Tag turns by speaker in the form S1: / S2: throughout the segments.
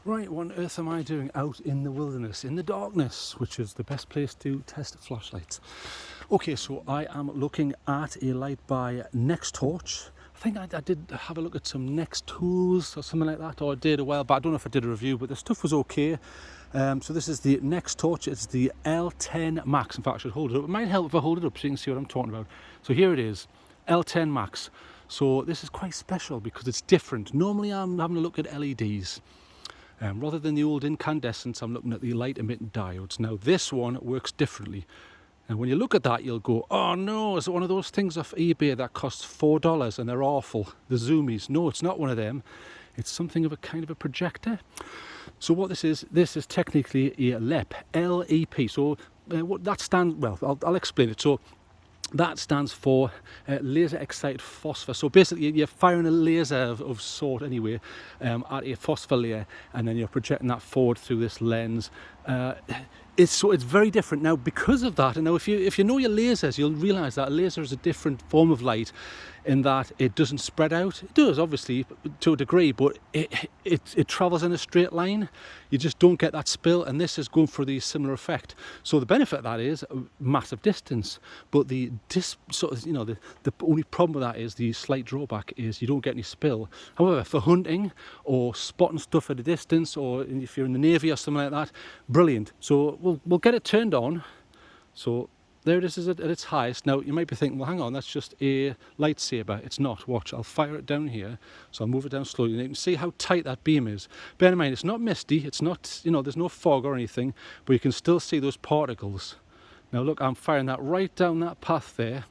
S1: Right, what on earth am I doing out in the wilderness, in the darkness, which is the best place to test flashlights? Okay, so I am looking at a light by Nextorch. I think I did have a look at some Nextools or something like that, or I did a while back. I don't know if I did a review, but the stuff was okay. So this is the Nextorch. It's the L10 MAX. In fact, I should hold it up. It might help if I hold it up so you can see what I'm talking about. So here it is, L10 MAX. So this is quite special because it's different. Normally I'm having a look at LEDs. Rather than the old incandescents, I'm looking at the light emitting diodes. Now this one works differently. And when you look at that, you'll go, oh no, is it one of those things off eBay that costs $4 and they're awful, the zoomies? No, it's not one of them. It's something of a kind of a projector. So what this is technically a LEP, LEP. So what that stands, well, I'll explain it. So that stands for laser excited phosphor. So basically you're firing a laser of sort anyway at a phosphor layer, and then you're projecting that forward through this lens. It's very different now because of that. And now if you know your lasers, you'll realise that a laser is a different form of light in that it doesn't spread out. It does, obviously, to a degree, but it travels in a straight line. You just don't get that spill, and this is going for the similar effect. So the benefit of that is a massive distance, but the only problem with that is the slight drawback is you don't get any spill. However, for hunting or spotting stuff at a distance, or if you're in the Navy or something like that, brilliant. So we'll get it turned on. So there it is at its highest. Now you might be thinking, well, hang on, that's just a lightsaber. It's not. Watch, I'll fire it down here. So I'll move it down slowly, and you can see how tight that beam is. Bear in mind, it's not misty. It's not, there's no fog or anything, but you can still see those particles. Now look, I'm firing that right down that path there.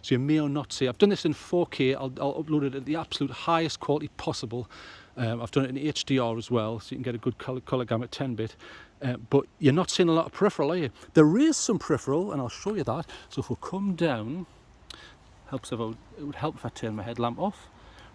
S1: So you may or not see. I've done this in 4K. I'll upload it at the absolute highest quality possible. I've done it in HDR as well, so you can get a good colour gamut, 10-bit. But you're not seeing a lot of peripheral, are you? There is some peripheral, and I'll show you that. So if we come down, it would help if I turn my headlamp off.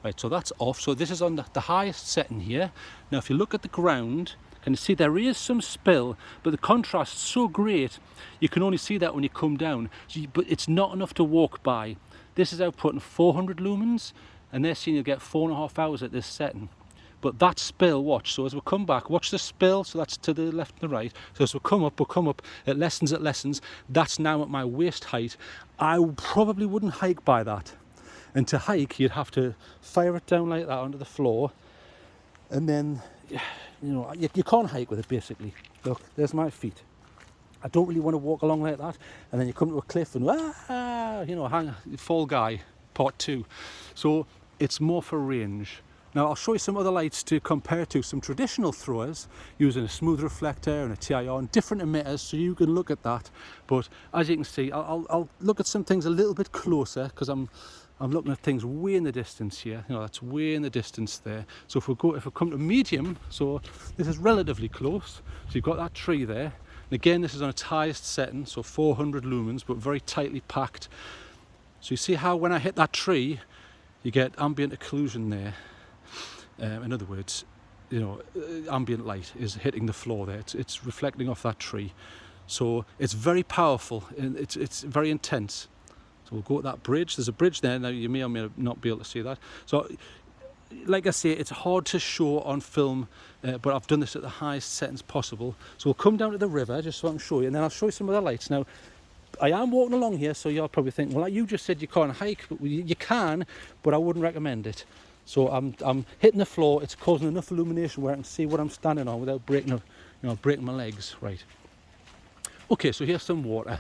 S1: Right, so that's off. So this is on the highest setting here. Now if you look at the ground, can you see there is some spill, but the contrast is so great, you can only see that when you come down. But it's not enough to walk by. This is outputting 400 lumens, and they're saying you'll get 4.5 hours at this setting. But that spill, watch, so as we come back, watch the spill, so that's to the left and the right. So as we'll come up, it lessens, that's now at my waist height. I probably wouldn't hike by that. And to hike, you'd have to fire it down like that onto the floor, and then, you can't hike with it basically. Look, there's my feet. I don't really want to walk along like that, and then you come to a cliff and, Fall Guy, part 2. So it's more for range. Now I'll show you some other lights to compare to some traditional throwers using a smooth reflector and a TIR and different emitters, so you can look at that. But as you can see, I'll look at some things a little bit closer because I'm looking at things way in the distance here. That's way in the distance there. So if we come to medium, so this is relatively close. So you've got that tree there. And again, this is on its highest setting, so 400 lumens, but very tightly packed. So you see how when I hit that tree, you get ambient occlusion there. In other words, ambient light is hitting the floor there. It's reflecting off that tree. So it's very powerful and it's very intense. So we'll go to that bridge. There's a bridge there. Now you may or may not be able to see that. So like I say, it's hard to show on film, but I've done this at the highest settings possible. So we'll come down to the river just so I can show you, and then I'll show you some other lights. Now, I am walking along here, so you'll probably think, well, you just said you can't hike, but you can, but I wouldn't recommend it. So I'm hitting the floor. It's causing enough illumination where I can see what I'm standing on without breaking my legs. Right. Okay, so here's some water.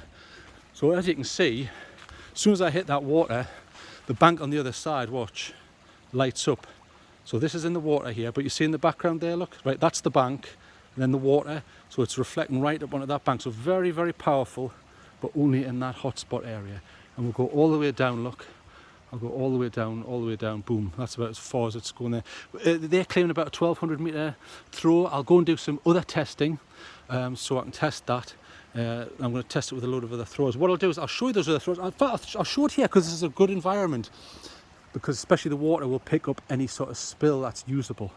S1: So as you can see, as soon as I hit that water, the bank on the other side, watch, lights up. So this is in the water here, but you see in the background there, look, right, that's the bank, and then the water. So it's reflecting right up onto that bank. So very, very powerful, but only in that hotspot area. And we'll go all the way down, look. I'll go all the way down, boom. That's about as far as it's going there. They're claiming about a 1,200 metre throw. I'll go and do some other testing so I can test that. I'm going to test it with a load of other throws. What I'll do is I'll show you those other throws. In fact, I'll show it here because this is a good environment, because especially the water will pick up any sort of spill that's usable.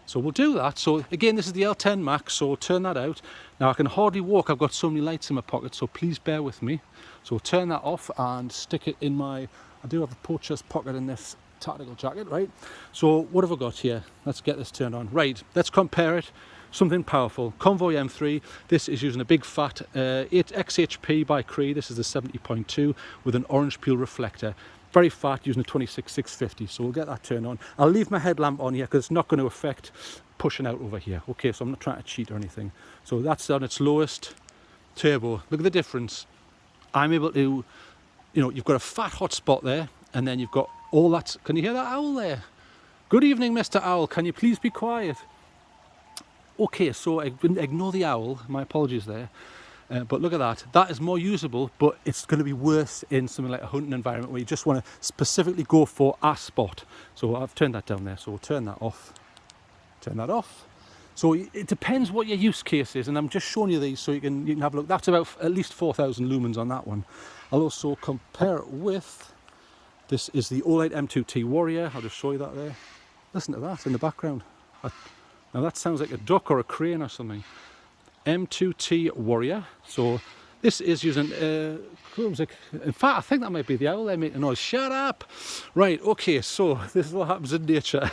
S1: So we'll do that. So again, this is the L10 MAX, so turn that out. Now I can hardly walk, I've got so many lights in my pocket, so please bear with me. So we'll turn that off and stick it in my, I do have a purchase pocket in this tactical jacket, right? So what have I got here? Let's get this turned on. Right, let's compare it. Something powerful. Convoy M3. This is using a big fat 8 XHP by Cree. This is the 70.2 with an orange peel reflector. Very fat, using a 26650. So we'll get that turned on. I'll leave my headlamp on here because it's not going to affect pushing out over here. Okay, so I'm not trying to cheat or anything. So that's on its lowest turbo. Look at the difference. I'm able to, you know, you've got a fat hot spot there, and then you've got all that. Can you hear that owl there? Good evening, Mr. Owl. Can you please be quiet? Okay, so ignore the owl. My apologies there. But look at that. That is more usable, but it's going to be worse in something like a hunting environment where you just want to specifically go for a spot. So I've turned that down there. So we'll turn that off. Turn that off. So it depends what your use case is, and I'm just showing you these so you can have a look. That's about at least 4,000 lumens on that one. I'll also compare it with, this is the Olight M2T Warrior. I'll just show you that there. Listen to that in the background. Now that sounds like a duck or a crane or something. M2T Warrior. So this is using, in fact, I think that might be the owl there making noise. Shut up! Right, okay, so this is what happens in nature.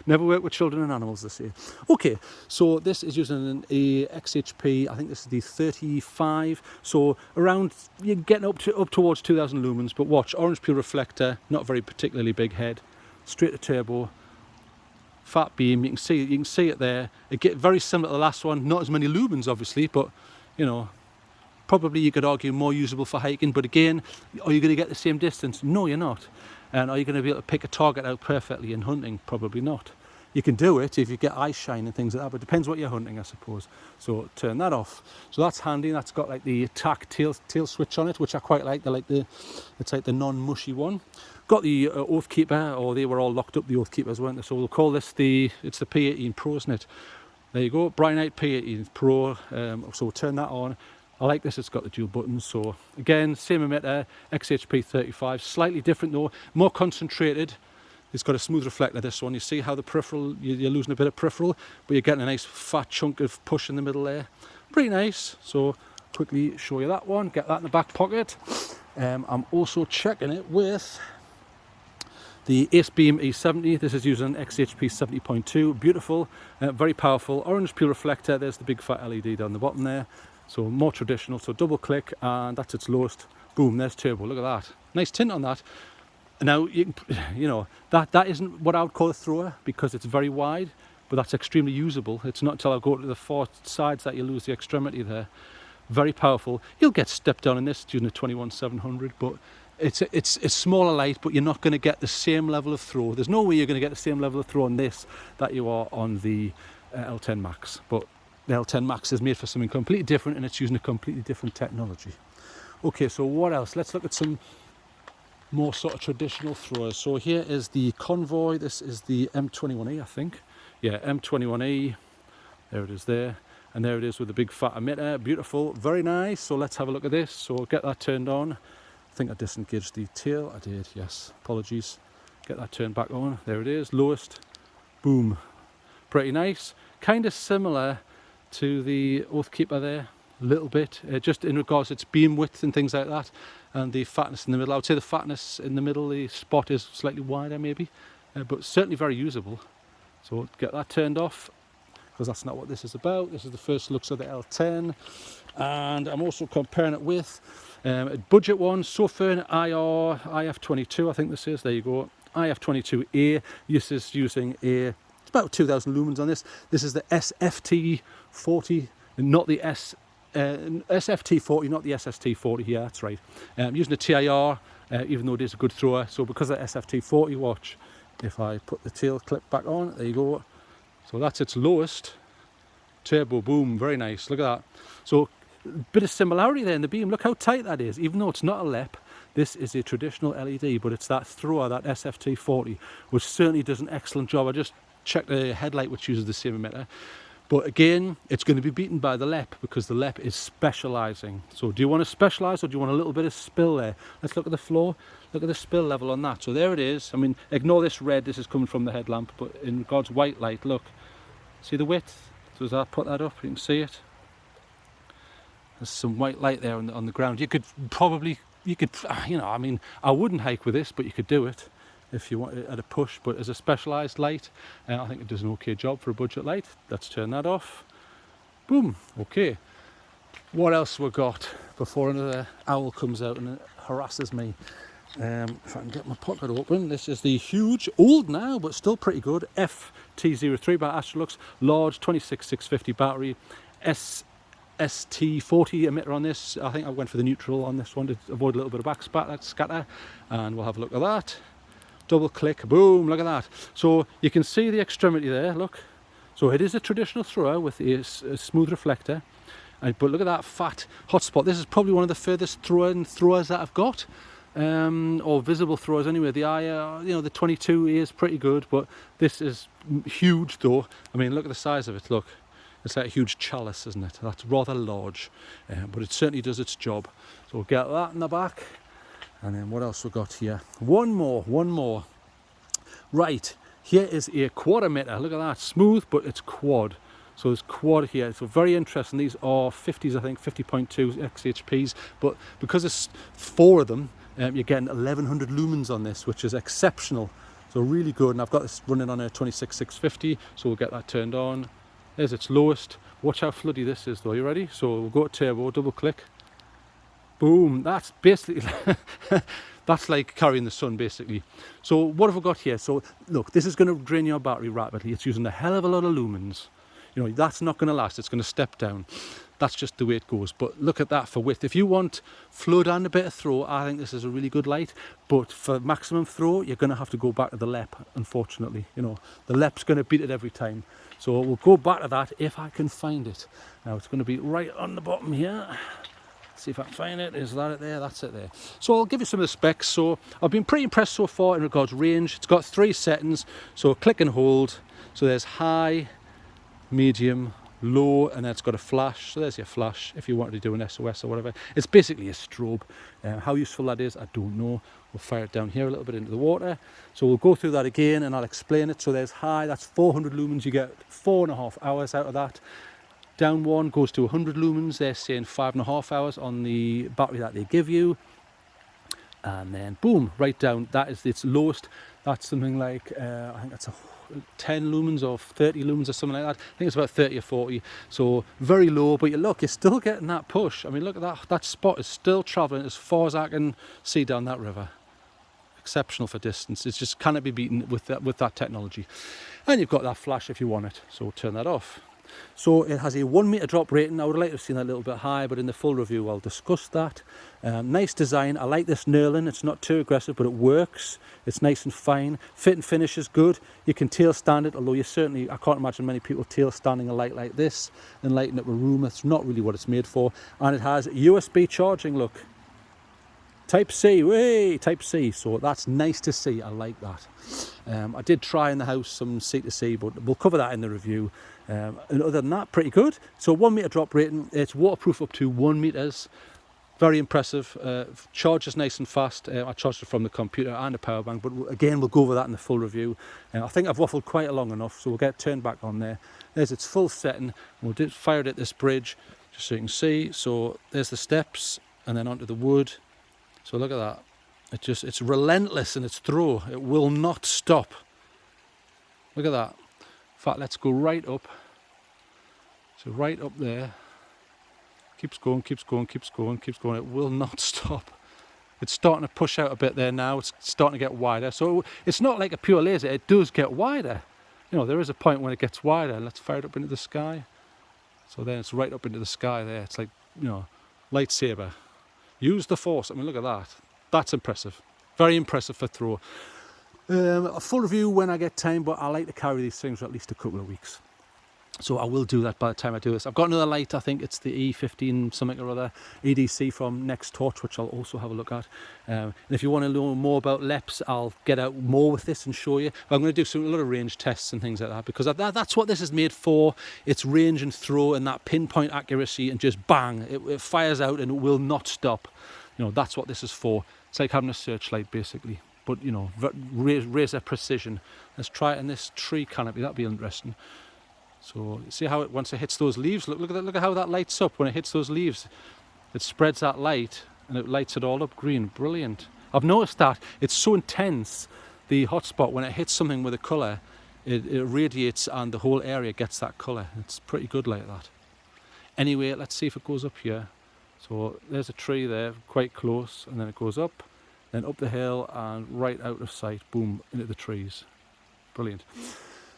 S1: Never work with children and animals, they say. Okay, so this is using a XHP, I think this is the 35. So around, you're getting up towards 2,000 lumens, but watch, orange peel reflector, not very particularly big head, straight to turbo. Fat beam, you can see it there. It gets very similar to the last one, not as many lumens obviously, but you know, probably you could argue more usable for hiking. But again, are you going to get the same distance? No, you're not. And are you going to be able to pick a target out perfectly in hunting? Probably not. You can do it if you get eye shine and things like that, but it depends what you're hunting, I suppose. So turn that off. So that's handy. That's got like the tack tail switch on it, which I quite like. It's like the non-mushy one. Got the Oath Keeper, or they were all locked up, the Oath Keepers, weren't they? So we'll call this it's the P18 Pro, isn't it? There you go, Bright Night P18 Pro. So we'll turn that on. I like this, it's got the dual buttons. So again, same emitter, XHP 35, slightly different though, more concentrated. It's got a smooth reflector, this one. You see how the peripheral, you're losing a bit of peripheral, but you're getting a nice fat chunk of push in the middle there. Pretty nice. So quickly show you that one, get that in the back pocket. I'm also checking it with the Ace Beam E70. This is using XHP 70.2, beautiful, very powerful. Orange peel reflector, there's the big fat LED down the bottom there. So more traditional, so double click, and that's its lowest. Boom, there's turbo, look at that. Nice tint on that. Now, you know, that isn't what I would call a thrower because it's very wide, but that's extremely usable. It's not until I go to the four sides that you lose the extremity there. Very powerful. You'll get stepped down in this using a 21700, but it's a smaller light, but you're not going to get the same level of throw. There's no way you're going to get the same level of throw on this that you are on the L10 MAX. But the L10 MAX is made for something completely different, and it's using a completely different technology. Okay, so what else? Let's look at some more sort of traditional throwers. So here is the Convoy. This is the M21E, I think. Yeah, M21E. There it is there. And there it is with the big fat emitter. Beautiful, very nice. So let's have a look at this. So get that turned on. I think I disengaged the tail. I did, yes. Apologies. Get that turned back on. There it is, lowest. Boom. Pretty nice. Kind of similar to the Oath Keeper there, a little bit. Just in regards to its beam width and things like that. And the fatness in the middle. I would say the fatness in the middle, the spot is slightly wider maybe. But certainly very usable. So get that turned off, because that's not what this is about. This is the first looks of the L10. And I'm also comparing it with a budget one, Sofern IR IF22, I think this is. There you go, IF22A. This is using it's about 2,000 lumens on this. This is the SFT40, not the SFT40, not the SST40. Yeah, that's right. Using a TIR, even though it is a good thrower. So because of SFT40, watch. If I put the tail clip back on, there you go. So that's its lowest. Turbo, boom, very nice. Look at that. So bit of similarity there in the beam. Look how tight that is. Even though it's not a LEP, this is a traditional LED, but it's that thrower, that SFT40, which certainly does an excellent job. I just checked the headlight, which uses the same emitter. But again, it's going to be beaten by the LEP because the LEP is specialising. So do you want to specialise, or do you want a little bit of spill there? Let's look at the floor. Look at the spill level on that. So there it is. I mean, ignore this red. This is coming from the headlamp. But in regards to white light, look. See the width? So as I put that up, you can see it. There's some white light there on the ground. You could, you know, I mean, I wouldn't hike with this, but you could do it. if you want it at a push, but as a specialised light, I think it does an okay job for a budget light. Let's turn that off. Boom. Okay. What else we got before another owl comes out and harasses me? If I can get my pocket open, this is the huge, old now, but still pretty good, FT03 by Astrolux, large 26650 battery, ST40 emitter on this. I think I went for the neutral on this one to avoid a little bit of back scatter, and we'll have a look at that. Double click, boom, look at that. So you can see the extremity there, look. So it is a traditional thrower with a smooth reflector, but look at that fat hotspot. This is probably one of the furthest throwers that I've got. Or visible throwers anyway. The eye, the 22 is pretty good, but this is huge though. I mean, look at the size of it. Look, it's like a huge chalice, isn't it? That's rather large, but it certainly does its job. So we'll get that in the back, and then what else we got here? One more. Right, here is a quad emitter. Look at that, smooth, but it's quad. So there's quad here, so very interesting. These are 50s, I think, 50.2 XHPs, but because it's 4 of them, you're getting 1100 lumens on this, which is exceptional. So really good, and I've got this running on a 26650, so we'll get that turned on. There's its lowest. Watch how floody this is though. You ready? So we'll go to turbo, double click. Boom, that's basically, that's like carrying the sun basically. So what have we got here? So look, this is going to drain your battery rapidly. It's using a hell of a lot of lumens. That's not going to last, it's going to step down. That's just the way it goes. But look at that for width. If you want flood and a bit of throw, I think this is a really good light. But for maximum throw, you're going to have to go back to the LEP, unfortunately. The LEP's going to beat it every time. So we'll go back to that if I can find it. Now it's going to be right on the bottom here. Let's see if I can find it. Is that it there? That's it there. So I'll give you some of the specs. So I've been pretty impressed so far in regards to range. It's got 3 settings. So click and hold. So there's high, medium, low, and then it's got a flash. So there's your flash if you wanted to do an SOS or whatever. It's basically a strobe. How useful that is, I don't know. We'll fire it down here a little bit into the water. So we'll go through that again and I'll explain it. So there's high, that's 400 lumens. You get 4.5 hours out of that. Down one goes to 100 lumens. They're saying 5.5 hours on the battery that they give you. And then boom, right down, that is its lowest. That's something like, I think that's 10 lumens or 30 lumens or something like that. I think it's about 30 or 40. So very low, but you're still getting that push. I mean, look at that. That spot is still traveling as far as I can see down that river. Exceptional for distance. It just cannot be beaten with that technology. And you've got that flash if you want it. So turn that off. So it has a 1 meter drop rating. I would like to have seen that a little bit higher, but in the full review I'll discuss that. Nice design. I like this knurling. It's not too aggressive, but it works. It's nice and fine. Fit and finish is good. You can tail stand it, although I can't imagine many people tail standing a light like this and lighting up a room. That's not really what it's made for. And it has USB charging, look. Type C, way, Type C. So that's nice to see. I like that. I did try in the house some C2C, but we'll cover that in the review. And other than that, pretty good. So 1 meter drop rating. It's waterproof up to 1 meters. Very impressive. Charges nice and fast. I charged it from the computer and a power bank, but again, we'll go over that in the full review. I think I've waffled quite long enough, so we'll get turned back on there. There's its full setting. We'll fire it at this bridge, just so you can see. So there's the steps, and then onto the wood. So look at that. It's relentless in its throw. It will not stop. Look at that. In fact, let's go right up. So right up there. Keeps going, keeps going, keeps going, keeps going. It will not stop. It's starting to push out a bit there now. It's starting to get wider. So it's not like a pure laser. It does get wider. There is a point when it gets wider. Let's fire it up into the sky. So then it's right up into the sky there. It's like, lightsaber. Use the force. I mean, look at that. That's impressive. Very impressive for throw. A full review when I get time, but I like to carry these things for at least a couple of weeks. So I will do that by the time I do this. I've got another light, I think it's the E15 something or other, EDC from Nextorch, which I'll also have a look at. And if you want to know more about LEPs, I'll get out more with this and show you. But I'm going to do a lot of range tests and things like that, because that's what this is made for. It's range and throw and that pinpoint accuracy, and just bang, it fires out and it will not stop. That's what this is for. It's like having a searchlight basically, but razor precision. Let's try it in this tree canopy. That'd be interesting. So see how once it hits those leaves, look at how that lights up when it hits those leaves. It spreads that light and it lights it all up green. Brilliant. I've noticed that it's so intense. the hotspot, when it hits something with a colour, it radiates and the whole area gets that colour. It's pretty good like that. Anyway, let's see if it goes up here. So there's a tree there, quite close, and then it goes up, then up the hill and right out of sight, boom, into the trees. Brilliant.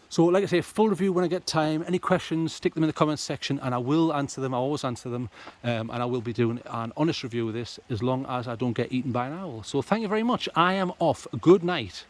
S1: So like I say, full review when I get time. Any questions, stick them in the comments section and I will answer them. I always answer them, and I will be doing an honest review of this as long as I don't get eaten by an owl. So thank you very much. I am off. Good night.